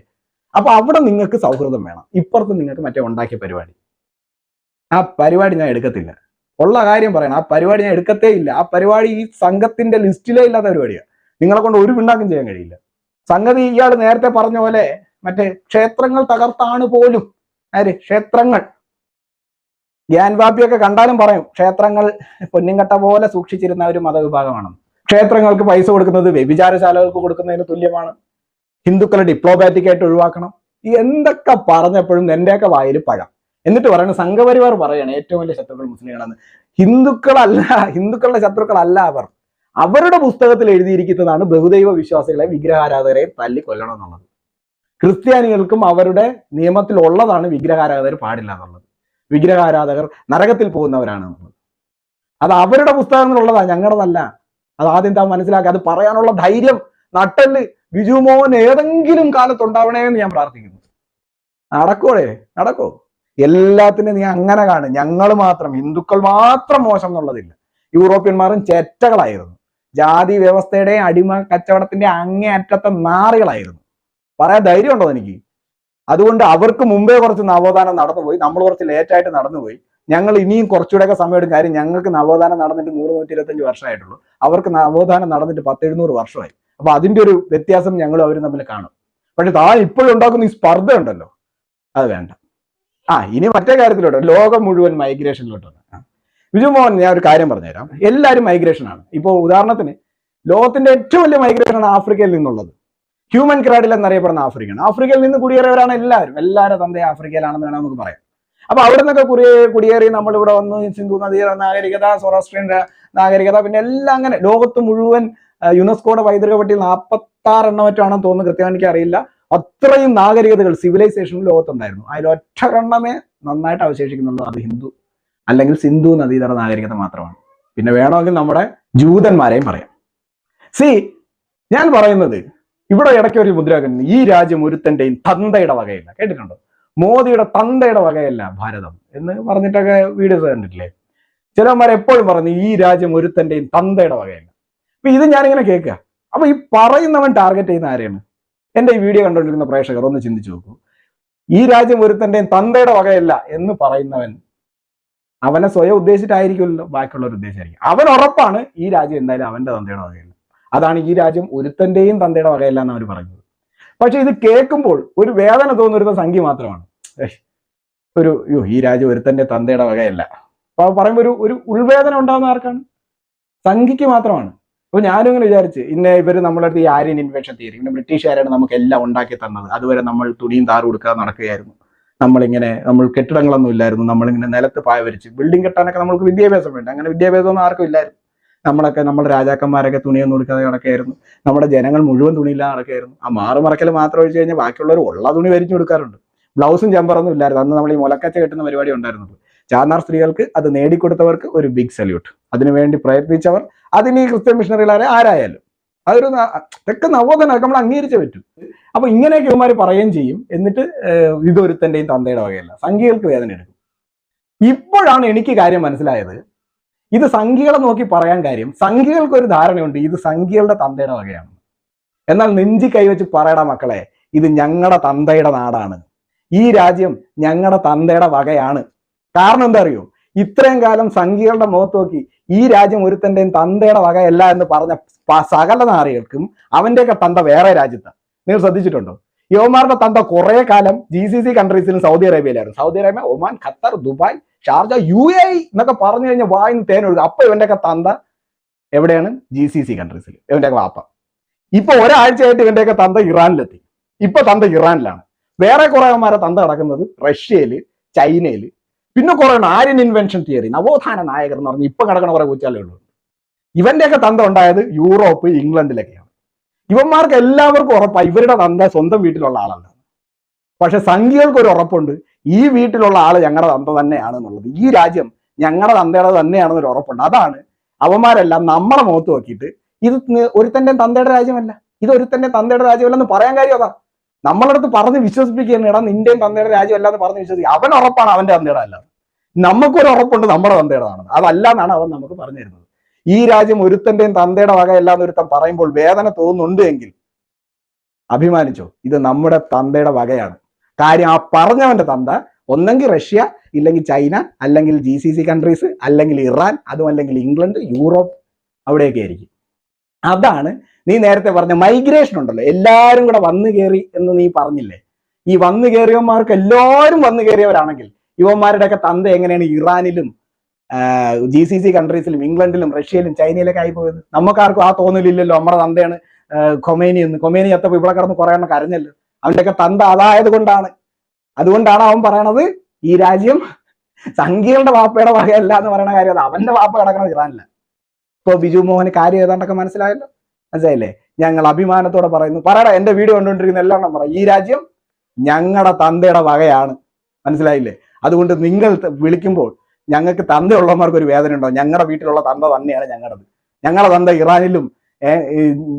അപ്പൊ അവിടെ നിങ്ങൾക്ക് സൗഹൃദം വേണം. ഇപ്പുറത്ത് നിങ്ങൾക്ക് മറ്റേ ഉണ്ടാക്കിയ പരിപാടി, ആ പരിപാടി ഞാൻ എടുക്കത്തില്ല. ഉള്ള കാര്യം പറയണം, ആ പരിപാടി ഞാൻ എടുക്കത്തേ ഇല്ല. ആ പരിപാടി ഈ സംഘത്തിന്റെ ലിസ്റ്റിലേ ഇല്ലാത്ത പരിപാടിയാണ്. നിങ്ങളെ കൊണ്ട് ഒരു പിണ്ണാക്കും ചെയ്യാൻ കഴിയില്ല. സംഗതി ഇയാൾ നേരത്തെ പറഞ്ഞ പോലെ മറ്റേ ക്ഷേത്രങ്ങൾ തകർത്താണ് പോലും. ക്ഷേത്രങ്ങൾ ഗ്യാൻ വാപ്പിയൊക്കെ കണ്ടാലും പറയും ക്ഷേത്രങ്ങൾ പൊന്നിൻകട്ട പോലെ സൂക്ഷിച്ചിരുന്ന ഒരു മതവിഭാഗമാണ്. ക്ഷേത്രങ്ങൾക്ക് പൈസ കൊടുക്കുന്നത് വ്യഭിചാരശാലകൾക്ക് കൊടുക്കുന്നതിന് തുല്യമാണ്. ഹിന്ദുക്കളെ ഡിപ്ലോമാറ്റിക് ആയിട്ട് ഒഴിവാക്കണം. ഈ എന്തൊക്കെ പറഞ്ഞപ്പോഴും എന്റെയൊക്കെ വായിൽ പഴം. എന്നിട്ട് പറയുന്നത് സംഘപരിവാർ പറയാണ് ഏറ്റവും വലിയ ശത്രുക്കൾ മുസ്ലിങ്ങളെന്ന്. ഹിന്ദുക്കളുടെ ശത്രുക്കളല്ല അവർ. അവരുടെ പുസ്തകത്തിൽ എഴുതിയിരിക്കുന്നതാണ് ബഹുദൈവ വിശ്വാസികളെ, വിഗ്രഹാരാധകരെ തല്ലി കൊല്ലണം എന്നുള്ളത്. ക്രിസ്ത്യാനികൾക്കും അവരുടെ നിയമത്തിൽ ഉള്ളതാണ് വിഗ്രഹാരാധകർ പാടില്ല എന്നുള്ളത്. വിഗ്രഹാരാധകർ നരകത്തിൽ പോകുന്നവരാണ് എന്നുള്ളത്. അത് അവരുടെ പുസ്തകങ്ങളിലുള്ളതാണ്, ഞങ്ങളുടേതല്ല. അത് ആദ്യം താൻ മനസ്സിലാക്കി. അത് പറയാനുള്ള ധൈര്യം, നട്ടല് ബിജു മോഹൻ ഏതെങ്കിലും കാലത്തുണ്ടാവണേ എന്ന് ഞാൻ പ്രാർത്ഥിക്കുന്നു. നടക്കോ? എല്ലാത്തിനും നീ അങ്ങനെ കാണും. ഞങ്ങൾ മാത്രം, ഹിന്ദുക്കൾ മാത്രം മോശം എന്നുള്ളതില്ല. യൂറോപ്യന്മാരും ചെറ്റകളായിരുന്നു. ജാതി വ്യവസ്ഥയുടെയും അടിമ കച്ചവടത്തിന്റെ അങ്ങേയറ്റത്തെ നാറികളായിരുന്നു. പറയാൻ ധൈര്യം ഉണ്ടോ എനിക്ക്? അതുകൊണ്ട് അവർക്ക് മുമ്പേ കുറച്ച് നവോത്ഥാനം നടന്നുപോയി, നമ്മൾ കുറച്ച് ലേറ്റായിട്ട് നടന്നുപോയി. ഞങ്ങൾ ഇനിയും കുറച്ചുകൂടെയൊക്കെ സമയം എടുക്കും. കാര്യം ഞങ്ങൾക്ക് നവോത്ഥാനം നടന്നിട്ട് 100-125 വർഷമായിട്ടുള്ളൂ. അവർക്ക് നവോത്ഥാനം നടന്നിട്ട് 10-700 വർഷമായി. അപ്പൊ അതിന്റെ ഒരു വ്യത്യാസം ഞങ്ങളും അവരും തമ്മിൽ കാണും. പക്ഷെ താൻ ഇപ്പോഴും ഉണ്ടാക്കുന്ന ഈ സ്പർദ്ധ ഉണ്ടല്ലോ, അത് വേണ്ട. ഇനി മറ്റേ കാര്യത്തിലോട്ട്, ലോകം മുഴുവൻ മൈഗ്രേഷനിലോട്ട്. ബിജു മോഹൻ, ഞാൻ ഒരു കാര്യം പറഞ്ഞുതരാം. എല്ലാവരും മൈഗ്രേഷനാണ്. ഇപ്പോൾ ഉദാഹരണത്തിന് ലോകത്തിന്റെ ഏറ്റവും വലിയ മൈഗ്രേഷനാണ് ആഫ്രിക്കയിൽ നിന്നുള്ളത്. ഹ്യൂമൻ ക്രാഡിൽ എന്നറിയപ്പെടുന്ന ആഫ്രിക്കയിൽ നിന്ന് കുടിയേറിയവരാണ് എല്ലാവരും തന്റെ ആഫ്രിക്കയിലാണെന്ന് വേണം നമുക്ക് പറയാം. അപ്പൊ അവിടെ നിന്നൊക്കെ കുടിയേറി നമ്മളിവിടെ വന്നു. സിന്ധു നദീ നാഗരികത, സൊറാസ്ട്രിയൻ നാഗരികത, പിന്നെ എല്ലാം അങ്ങനെ ലോകത്ത് മുഴുവൻ യുനെസ്കോയുടെ പൈതൃക പട്ടികയിൽ 46 എണ്ണം മറ്റാണെന്ന് തോന്നുന്നു, കൃത്യമായി എനിക്ക് അറിയില്ല. അത്രയും നാഗരികതകൾ, സിവിലൈസേഷനും ലോകത്തുണ്ടായിരുന്നു. അതിൽ ഒറ്റ എണ്ണമേ നന്നായിട്ട് അവശേഷിക്കുന്നുള്ളൂ. അത് ഹിന്ദു അല്ലെങ്കിൽ സിന്ധു നദീതട നാഗരികത മാത്രമാണ്. പിന്നെ വേണമെങ്കിൽ നമ്മുടെ ജൂതന്മാരെയും പറയാം. ഞാൻ പറയുന്നത്, ഇവിടെ ഇടയ്ക്ക് ഒരു മുദ്രാവാക്യം, ഈ രാജ്യം ഒരുത്തന്റെയും തന്തയുടെ വകയില്ല. കേട്ടിട്ടുണ്ടോ? മോദിയുടെ തന്തയുടെ വകയല്ല ഭാരതം എന്ന് പറഞ്ഞിട്ടൊക്കെ വീഡിയോസ് കണ്ടിട്ടില്ലേ? ചിലന്മാർ എപ്പോഴും പറഞ്ഞു ഈ രാജ്യം ഒരുത്തന്റെയും തന്തയുടെ വകയല്ല. അപ്പൊ ഇത് ഞാനിങ്ങനെ കേൾക്കുക. അപ്പൊ ഈ പറയുന്നവൻ ടാർഗറ്റ് ചെയ്യുന്ന ആരെയാണ്? എന്റെ ഈ വീഡിയോ കണ്ടുകൊണ്ടിരിക്കുന്ന പ്രേക്ഷകർ ഒന്ന് ചിന്തിച്ചു നോക്കൂ. ഈ രാജ്യം ഒരുത്തന്റെയും തന്തയുടെ വകയല്ല എന്ന് പറയുന്നവൻ അവനെ സ്വയം ഉദ്ദേശിച്ചിട്ടായിരിക്കുമല്ലോ ബാക്കിയുള്ളവർ ഉദ്ദേശിച്ചായിരിക്കും. അവൻ ഉറപ്പാണ് ഈ രാജ്യം എന്തായാലും അവന്റെ തന്തയുടെ വകയല്ല. അതാണ് ഈ രാജ്യം ഒരുത്തന്റെയും തന്തയുടെ വകയല്ല എന്ന് അവർ പറയുന്നത്. പക്ഷെ ഇത് കേൾക്കുമ്പോൾ ഒരു വേദന തോന്നുന്ന സംഖ്യ മാത്രമാണ്. ഈ രാജ്യം ഒരുത്തന്റെ തന്തയുടെ വകയല്ല അപ്പൊ പറയുമ്പോൾ ഒരു ഉൾവേദന ഉണ്ടാകുന്ന ആർക്കാണ്? സംഖ്യക്ക് മാത്രമാണ്. അപ്പൊ ഞാനും ഇങ്ങനെ വിചാരിച്ച് ഇവര് നമ്മളെ അടുത്ത് ഈ ആര്യൻ ഇൻവേഷൻ തിയറി, പിന്നെ ബ്രിട്ടീഷുകാരാണ് നമുക്ക് എല്ലാം ഉണ്ടാക്കി തന്നത്, അതുവരെ നമ്മൾ തുണിയും താറും കൊടുക്കാതെ നടക്കുകയായിരുന്നു, നമ്മൾ കെട്ടിടങ്ങളൊന്നും ഇല്ലായിരുന്നു, നമ്മളിങ്ങനെ നിലത്ത് പായ വരിച്ച് ബിൽഡിംഗ് കെട്ടാനൊക്കെ നമുക്ക് വിദ്യാഭ്യാസം വേണ്ട. അങ്ങനെ വിദ്യാഭ്യാസമൊന്നും ആർക്കും ഇല്ലായിരുന്നു. നമ്മുടെ രാജാക്കന്മാരൊക്കെ തുണിയൊന്നും കൊടുക്കാതെ നടക്കുകയായിരുന്നു. നമ്മുടെ ജനങ്ങൾ മുഴുവൻ തുണിയില്ലാതെ നടക്കുകയായിരുന്നു. ആ മാറുമറക്കൽ മാത്രം ഒഴിച്ചു കഴിഞ്ഞാൽ ബാക്കിയുള്ളവർ ഉള്ള തുണി വരിച്ചു കൊടുക്കാറുണ്ട്. ബ്ലൗസും ജമ്പറൊന്നും ഇല്ലായിരുന്നു. അന്ന് നമ്മൾ ഈ മുലക്കച്ച കെട്ടുന്ന പരിപാടി ഉണ്ടായിരുന്നുള്ളൂ. ചാന്നാർ സ്ത്രീകൾക്ക് അത് നേടിക്കൊടുത്തവർക്ക് ഒരു ബിഗ് സല്യൂട്ട്. അതിനുവേണ്ടി പ്രയത്നിച്ചവർ, അതിന് ഈ ക്രിസ്ത്യൻ മിഷണറികളാരെ ആരായാലും ഇതൊക്കെ നവോധനമൊക്കെ നമ്മൾ അംഗീകരിച്ചേ പറ്റൂ. അപ്പൊ ഇങ്ങനെയൊക്കെ ഇവന്മാർ പറയുകയും ചെയ്യും. എന്നിട്ട് ഇതൊരുത്തന്റെയും തന്തയുടെ വകയല്ല, സംഖ്യകൾക്ക് വേദന എടുക്കും. ഇപ്പോഴാണ് എനിക്ക് കാര്യം മനസ്സിലായത്. ഇത് സംഖ്യകളെ നോക്കി പറയാൻ കാര്യം, സംഖ്യകൾക്ക് ഒരു ധാരണയുണ്ട് ഇത് സംഖ്യകളുടെ തന്തയുടെ വകയാണ്. എന്നാൽ നെഞ്ചി കൈവച്ച് പറയടാ മക്കളെ, ഇത് ഞങ്ങളുടെ തന്തയുടെ നാടാണ്, ഈ രാജ്യം ഞങ്ങളുടെ തന്തയുടെ വകയാണ്. കാരണം എന്താ അറിയോ? ഇത്രയും കാലം സംഖ്യകളുടെ മുഖത്ത് നോക്കി ഈ രാജ്യം ഒരുത്തന്റെയും തന്തയുടെ വകയല്ല എന്ന് പറഞ്ഞ സകല നാറികൾക്കും അവന്റെയൊക്കെ തന്ത വേറെ രാജ്യത്താണ്. നിങ്ങൾ ശ്രദ്ധിച്ചിട്ടുണ്ടോ? യുവമാരുടെ തന്ത കുറെ കാലം GCC കൺട്രീസിലും സൗദി അറേബ്യയിലായിരുന്നു. Saudi Arabia, Oman, Qatar, Dubai, Sharjah, UAE എന്നൊക്കെ പറഞ്ഞു കഴിഞ്ഞാൽ വായിന്ന് തേനൊഴുകും. അപ്പൊ ഇവന്റെയൊക്കെ തന്ത എവിടെയാണ്? GCC കൺട്രീസിൽ ഇവന്റെയൊക്കെ വാപ്പ. ഇപ്പൊ ഒരാഴ്ചയായിട്ട് ഇവന്റെയൊക്കെ തന്ത ഇറാനിലെത്തി. ഇപ്പൊ തന്ത ഇറാനിലാണ്. വേറെ കുറെ അവന്മാരെ തന്ത കിടക്കുന്നത് റഷ്യയില്, ചൈനയില്, പിന്നെ കുറെ ആര്യൻ ഇൻവെൻഷൻ തിയറി, നവോത്ഥാന നായകർ എന്ന് പറഞ്ഞ് ഇപ്പൊ കിടക്കണ കുറെ കൊച്ചാലേ ഉള്ളൂ. ഇവന്റെയൊക്കെ തന്ത ഉണ്ടായത് യൂറോപ്പ്, ഇംഗ്ലണ്ടിലൊക്കെയാണ്. ഇവന്മാർക്ക് എല്ലാവർക്കും ഉറപ്പാണ് ഇവരുടെ തന്ത സ്വന്തം വീട്ടിലുള്ള ആളല്ല. പക്ഷെ സംഖ്യകൾക്ക് ഒരു ഉറപ്പുണ്ട്, ഈ വീട്ടിലുള്ള ആള് ഞങ്ങളുടെ തന്ത തന്നെയാണ് എന്നുള്ളത്. ഈ രാജ്യം ഞങ്ങളുടെ തന്തയുടെ തന്നെയാണെന്നൊരു ഉറപ്പുണ്ട്. അതാണ് അവന്മാരെല്ലാം നമ്മളെ മുഖത്ത് നോക്കിയിട്ട് ഇത് ഒരുത്തന്റെ തന്തയുടെ രാജ്യമല്ല, ഇത് ഒരുത്തന്റെ തന്തയുടെ രാജ്യമല്ലെന്ന് പറയാൻ കാര്യം അതാ. നമ്മളടുത്ത് പറഞ്ഞ് വിശ്വസിപ്പിക്കുകയാണ്, എടാ നിന്റെയും തന്തയുടെ രാജ്യമല്ല എന്ന് പറഞ്ഞ് വിശ്വസിക്കുക. അവൻ ഉറപ്പാണ് അവന്റെ തന്തയുടെ അല്ല. നമുക്കൊരു ഉറപ്പുണ്ട് നമ്മുടെ തന്തയുടേതാണ്, അതല്ല എന്നാണ് അവൻ നമുക്ക് പറഞ്ഞു തരുന്നത്. ഈ രാജ്യം ഒരുത്തന്റെയും തന്തയുടെ വകയല്ല എന്നൊരുത്തൻ പറയുമ്പോൾ വേദന തോന്നുന്നുണ്ട് എങ്കിൽ അഭിമാനിച്ചോ, ഇത് നമ്മുടെ തന്തയുടെ വകയാണ്. കാര്യം ആ പറഞ്ഞവന്റെ തന്ത ഒന്നെങ്കിൽ റഷ്യ, ഇല്ലെങ്കിൽ ചൈന, അല്ലെങ്കിൽ GCC കൺട്രീസ്, അല്ലെങ്കിൽ ഇറാൻ, അതും അല്ലെങ്കിൽ ഇംഗ്ലണ്ട്, യൂറോപ്പ്, അവിടെയൊക്കെ ആയിരിക്കും. അതാണ് നീ നേരത്തെ പറഞ്ഞ മൈഗ്രേഷൻ ഉണ്ടല്ലോ, എല്ലാവരും കൂടെ വന്നു കയറി എന്ന് നീ പറഞ്ഞില്ലേ. ഈ വന്നു കയറിയവന്മാർക്ക് എല്ലാവരും വന്നു കയറിയവരാണെങ്കിൽ യുവന്മാരുടെയൊക്കെ തന്ത എങ്ങനെയാണ് ഇറാനിലും GCC കൺട്രീസിലും ഇംഗ്ലണ്ടിലും റഷ്യയിലും ചൈനയിലൊക്കെ ആയി പോയത്? നമുക്കാർക്കും ആ തോന്നലില്ലല്ലോ നമ്മുടെ തന്തയാണ് ഖൊമേനി എന്ന്. ഖൊമേനി എത്തപ്പോൾ ഇവിടെ കിടന്ന് കുറെ എണ്ണം കരഞ്ഞല്ലോ. അവന്റെയൊക്കെ തന്ത അതായത് കൊണ്ടാണ്. അതുകൊണ്ടാണ് അവൻ പറയണത് ഈ രാജ്യം സംഖ്യകളുടെ വാപ്പയുടെ വകയല്ല എന്ന് പറയുന്ന കാര്യം. അത് അവന്റെ വാപ്പ കിടക്കണത് ഇറാനില്ല. ഇപ്പൊ ബിജു മോഹന് കാര്യം ഏതാണ്ടൊക്കെ മനസ്സിലായല്ലോ. മനസ്സിലായില്ലേ? ഞങ്ങൾ അഭിമാനത്തോടെ പറയുന്നു, പറയടാ എന്റെ വീഡിയോ കണ്ടുകൊണ്ടിരിക്കുന്ന എല്ലാം പറ, ഈ രാജ്യം ഞങ്ങളുടെ തന്തയുടെ വകയാണ്. മനസ്സിലായില്ലേ? അതുകൊണ്ട് നിങ്ങൾ വിളിക്കുമ്പോൾ ഞങ്ങൾക്ക് തന്തയുള്ളവന്മാർക്ക് ഒരു വേദന ഉണ്ടോ? ഞങ്ങളുടെ വീട്ടിലുള്ള തന്ത തന്നെയാണ് ഞങ്ങളുടേത്. ഞങ്ങളുടെ തന്ത ഇറാനിലും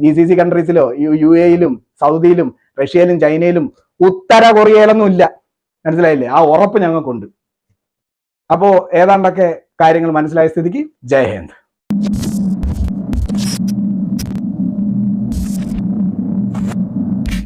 GCC കൺട്രീസിലോ UAE-ലും സൗദിയിലും റഷ്യയിലും ചൈനയിലും ഉത്തര കൊറിയയിലൊന്നും ഇല്ല. മനസ്സിലായില്ലേ? ആ ഉറപ്പ് ഞങ്ങൾക്കുണ്ട്. അപ്പോ ഏതാണ്ടൊക്കെ കാര്യങ്ങൾ മനസ്സിലായ സ്ഥിതിക്ക് ജയ് ഹിന്ദ്.